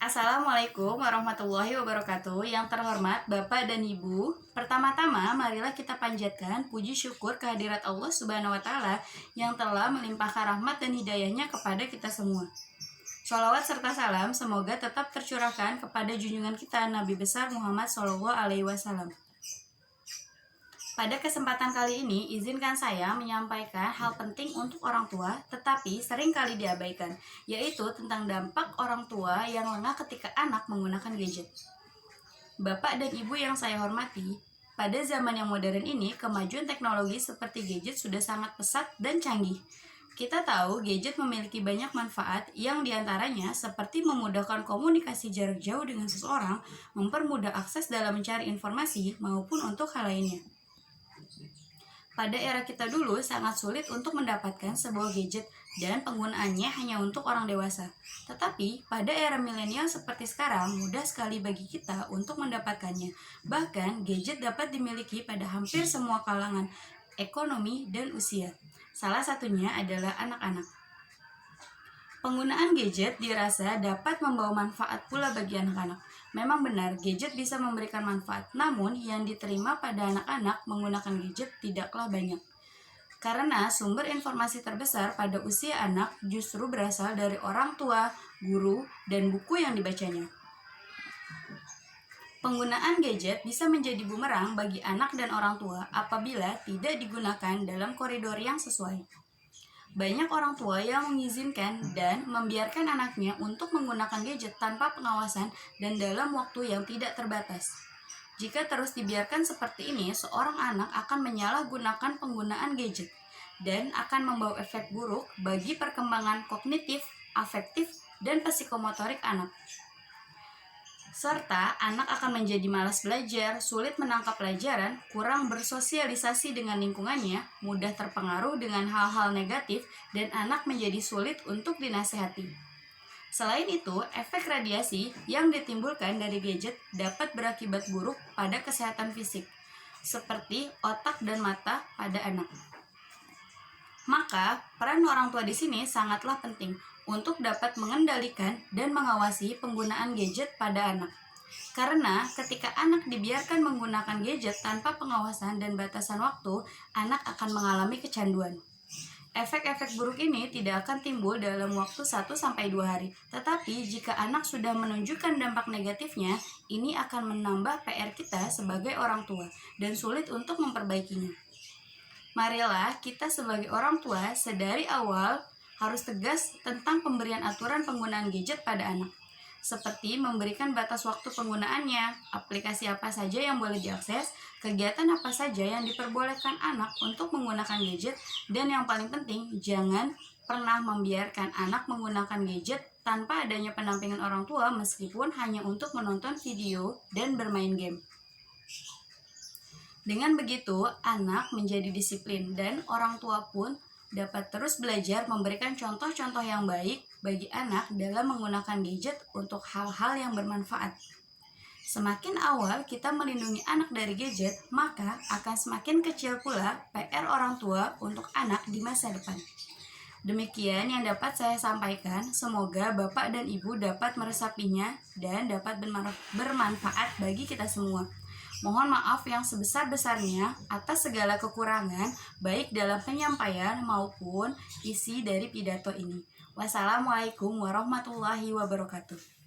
Assalamualaikum warahmatullahi wabarakatuh. Yang terhormat Bapak dan Ibu, pertama-tama marilah kita panjatkan puji syukur kehadirat Allah Subhanahu wa Ta'ala yang telah melimpahkan rahmat dan hidayahnya kepada kita semua. Sholawat serta salam semoga tetap tercurahkan kepada junjungan kita Nabi besar Muhammad SAW. Pada kesempatan kali ini, izinkan saya menyampaikan hal penting untuk orang tua, tetapi sering kali diabaikan, yaitu tentang dampak orang tua yang lengah ketika anak menggunakan gadget. Bapak dan Ibu yang saya hormati, pada zaman yang modern ini, kemajuan teknologi seperti gadget sudah sangat pesat dan canggih. Kita tahu gadget memiliki banyak manfaat yang diantaranya seperti memudahkan komunikasi jarak jauh dengan seseorang, mempermudah akses dalam mencari informasi, maupun untuk hal lainnya. Pada era kita dulu sangat sulit untuk mendapatkan sebuah gadget dan penggunaannya hanya untuk orang dewasa. Tetapi pada era milenial seperti sekarang mudah sekali bagi kita untuk mendapatkannya. Bahkan gadget dapat dimiliki pada hampir semua kalangan ekonomi dan usia. Salah satunya adalah anak-anak. Penggunaan gadget dirasa dapat membawa manfaat pula bagi anak-anak. Memang benar, gadget bisa memberikan manfaat, namun yang diterima pada anak-anak menggunakan gadget tidaklah banyak. Karena sumber informasi terbesar pada usia anak justru berasal dari orang tua, guru, dan buku yang dibacanya. Penggunaan gadget bisa menjadi bumerang bagi anak dan orang tua apabila tidak digunakan dalam koridor yang sesuai. Banyak orang tua yang mengizinkan dan membiarkan anaknya untuk menggunakan gadget tanpa pengawasan dan dalam waktu yang tidak terbatas. Jika terus dibiarkan seperti ini, seorang anak akan menyalahgunakan penggunaan gadget dan akan membawa efek buruk bagi perkembangan kognitif, afektif, dan psikomotorik anak. Serta anak akan menjadi malas belajar, sulit menangkap pelajaran, kurang bersosialisasi dengan lingkungannya, mudah terpengaruh dengan hal-hal negatif, dan anak menjadi sulit untuk dinasehati. Selain itu, efek radiasi yang ditimbulkan dari gadget dapat berakibat buruk pada kesehatan fisik, seperti otak dan mata pada anak. Maka, peran orang tua di sini sangatlah penting untuk dapat mengendalikan dan mengawasi penggunaan gadget pada anak. Karena ketika anak dibiarkan menggunakan gadget tanpa pengawasan dan batasan waktu, anak akan mengalami kecanduan. Efek-efek buruk ini tidak akan timbul dalam waktu 1-2 hari. Tetapi jika anak sudah menunjukkan dampak negatifnya, ini akan menambah PR kita sebagai orang tua dan sulit untuk memperbaikinya. Marilah kita sebagai orang tua sedari awal harus tegas tentang pemberian aturan penggunaan gadget pada anak, seperti memberikan batas waktu penggunaannya, aplikasi apa saja yang boleh diakses, kegiatan apa saja yang diperbolehkan anak untuk menggunakan gadget, dan yang paling penting, jangan pernah membiarkan anak menggunakan gadget tanpa adanya pendampingan orang tua meskipun hanya untuk menonton video dan bermain game. Dengan begitu, anak menjadi disiplin dan orang tua pun dapat terus belajar memberikan contoh-contoh yang baik bagi anak dalam menggunakan gadget untuk hal-hal yang bermanfaat. Semakin awal kita melindungi anak dari gadget, maka akan semakin kecil pula PR orang tua untuk anak di masa depan. Demikian yang dapat saya sampaikan, semoga Bapak dan Ibu dapat meresapinya dan dapat bermanfaat bagi kita semua. Mohon maaf yang sebesar-besarnya atas segala kekurangan, baik dalam penyampaian maupun isi dari pidato ini. Wassalamualaikum warahmatullahi wabarakatuh.